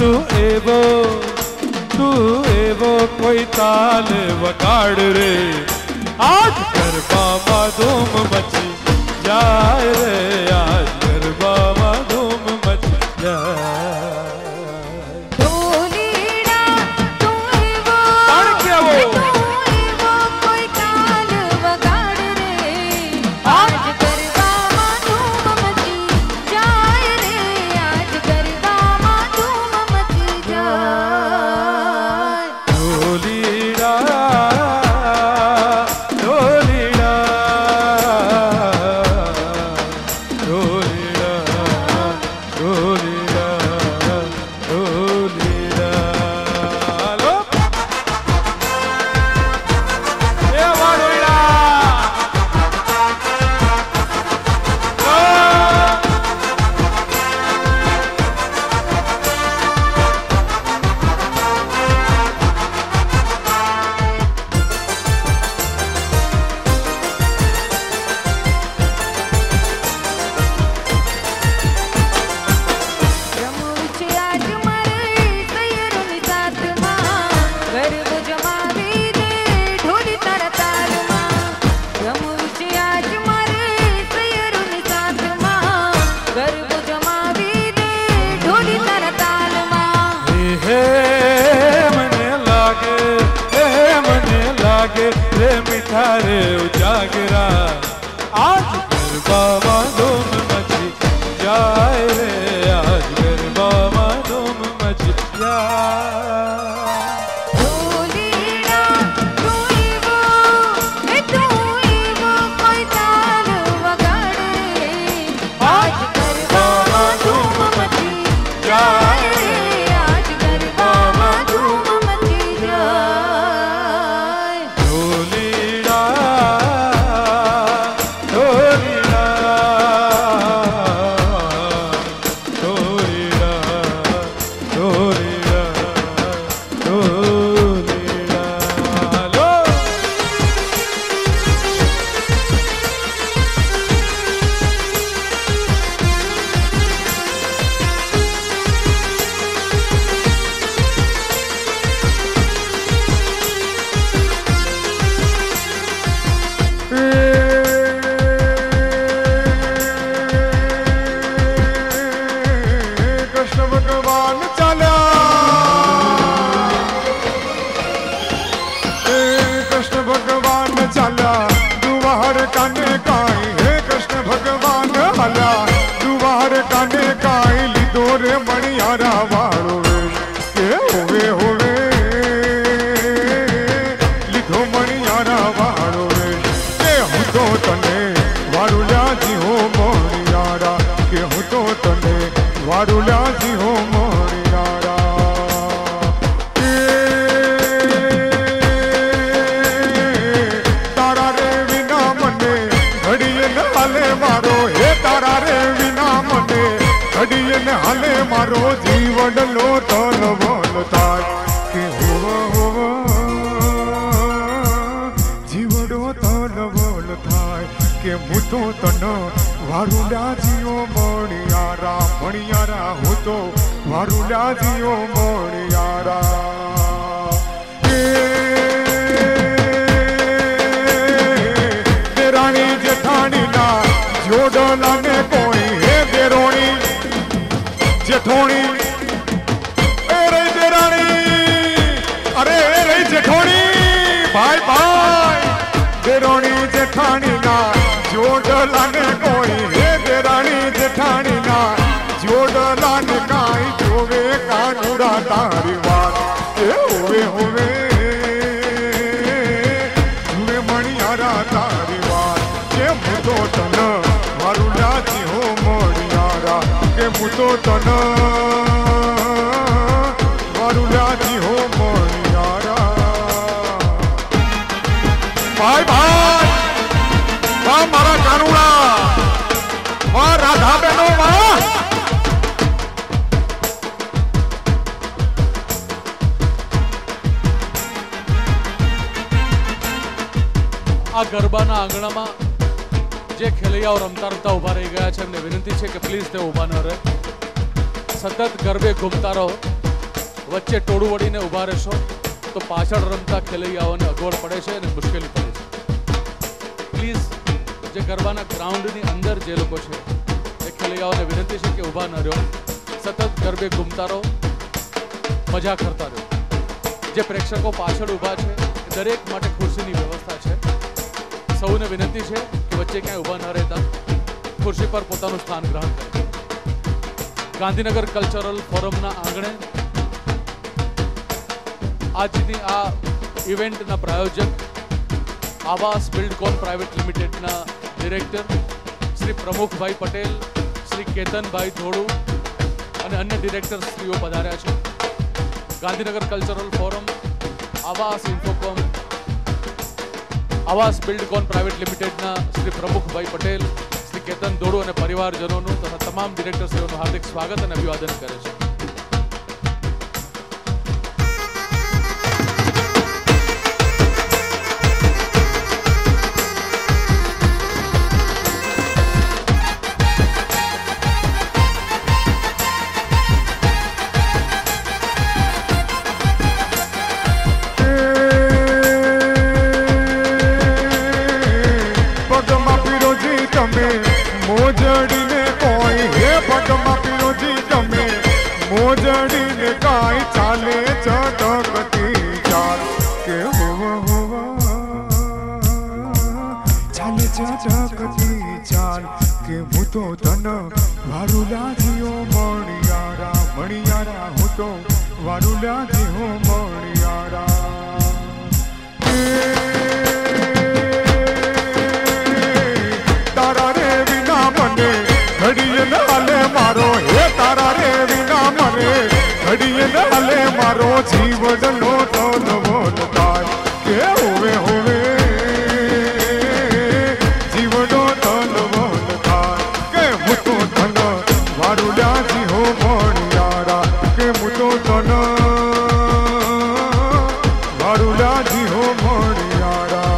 तू एवो कोई ताल वगाड़ रे, आज गरबा में धूम मची जाए रे, आज गरबा में धूम मची जाए। रे मीठा रे उजागरा, आज गरबा में धूम मची जाए रे, आज गरबा में धूम मची जाए। हाले मारो जीवन लो तन बोल ताय के हो जीवडो तन बोल थाय के मुतो तन वारुला जियो मणियारा मणियारा हो तो वारुला जियो मणियारा देरानी जेठानी ना जोडला ने कोई हे देरोनी जेठोनी अरे देरानी अरे रे जेठोनी भाई भाई देरोनी जेठानी ना जोडला ने कोई हे देरानी जेठानी ना जोडला ने काई जोवे कानुरा तारी बात ए होवे जुए मणियारा तारी बात के मुतो तन मारुला जी हो मणियारा के मुतो तन मारुला जी हो मणियारा भाई भाई वाह मारा कानुड़ा वाह राधा बहनो वाह आ गरबाना आंगणाમાં જે ખેલૈયાઓ રમતા રમતા ઊભા રહી ગયા છે એમને વિનંતી છે કે પ્લીઝ તે ઊભા ન રહે, સતત ગરબે ઘૂમતા રહો વચ્ચે ટોળું વળીને ઊભા રહેશો તો પાછળ રમતા ખેલૈયાઓને અગવડ પડે છે અને મુશ્કેલી પડે છે. પ્લીઝ જે ગરબાના ગ્રાઉન્ડની અંદર જે લોકો છે એ ખેલૈયાઓને વિનંતી છે કે ઊભા ન રહ્યો, સતત ગરબે ઘૂમતા રહો, મજા કરતા રહો. જે પ્રેક્ષકો પાછળ ઊભા છે એ દરેક માટે ખુરશીની વ્યવસ્થા છે. સૌને વિનંતી છે કે વચ્ચે ક્યાંય ઊભા ન રહેતા ખુરશી પર પોતાનું સ્થાન ગ્રહણ કરે. ગાંધીનગર કલ્ચરલ ફોરમના આંગણે આજની આ ઇવેન્ટના પ્રાયોજક આવાસ બિલ્ડકોન પ્રાઇવેટ લિમિટેડના ડિરેક્ટર શ્રી પ્રમુખભાઈ પટેલ, શ્રી કેતનભાઈ ધોળુ અને અન્ય ડિરેક્ટર શ્રીઓ પધાર્યા છે. ગાંધીનગર કલ્ચરલ ફોરમ, આવાસ ઇન્ફોકોમ, આવાસ બિલ્ડકોન પ્રાઇવેટ લિમિટેડના શ્રી પ્રમુખભાઈ પટેલ, શ્રી કેતન ધોળુ અને પરિવારજનોનું તથા તમામ ડિરેક્ટરશ્રીઓનું હાર્દિક સ્વાગત અને અભિવાદન કરે છે. મોજડીને કોઈ હે પગમાં પીરોજી તમે મોજડીને કાંઈ ચાલે ચટકતી ચાલ કે હોવા ચાલે ચટકતી ચાલ કે હું તો તન વારું લાગ્યો મણિયારા મણિયારા હું તો વારું લાગ્યો મણિયારા. ઘડીએ નાલે મારો હે તારા રે વિના મને ઘડીએ નાલે મારો જીવડનો તન વન થાય કે હોવે હોવે જીવડો તન વન થાય કે હું તો તન વારું લાજી હો મણિયારા કે હું તો તન વારું લાજી હો મણિયારા.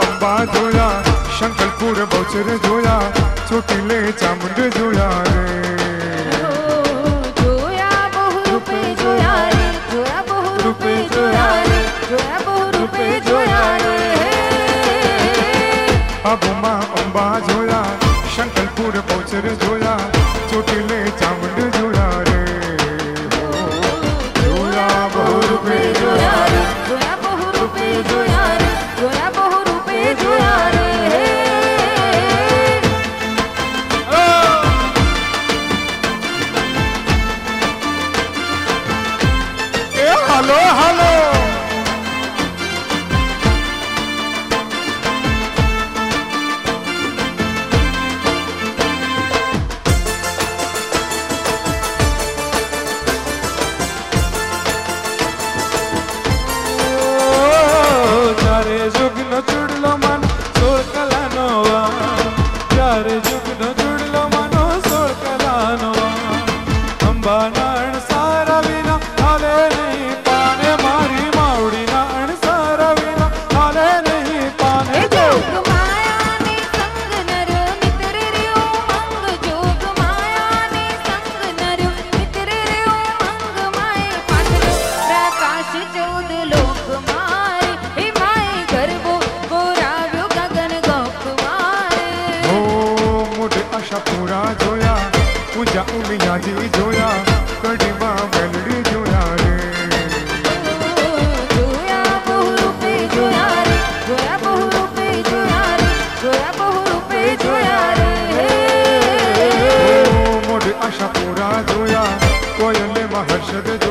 અંબા જોયા શંકરપુર બહુચર જોયા ચોટીલે ચામુંડ જોયા રે જોયા બહુ રૂપે જોયા રે જોયા બહુ રૂપે જોયા રે જોયા બહુ રૂપે જોયા રે. આબુમાં અંબા જોયા શંકરપુર બહુચર જોયા ચોટીલે ચામુંડ જોયા રે જોયા બહુ રૂપે જોયા રે જોયા બહુ રૂપે જોયા રે જોયા બહુ રૂપે જોયા રે. હાલો હાલો ચારે જુગનો ચૂડલો મન સોળ કલાનો વાન ચારે જુગનો ચૂડલો મનો સોળ કલાનો વાન અંબાના અણસારા વિના હાલે નહીં પાને મારી માવડીના અણસારા વિના હાલે નહીં પાને જોગ માયાને સંગ નર મિત્ર રહ્યો મંગ જોગ માયાને સંગ નર મિત્ર રહ્યો મંગ માય પાછળ પ્રકાશ 14 લોક મારે હે માય ગરબો ગોરાવ્યો ગગન ગોખ મારે. ઓ મોઢે આશાપુરા જોયા પૂજા ઉમિયાજી જોયા કડીમાં મેલડી જોયા રે જોયા બહુ રૂપે જોયા રે જોયા બહુ રૂપે જોયા રે જોયા બહુ રૂપે જોયા રે. ઓ મોઢે આશાપુરા જોયા જગજો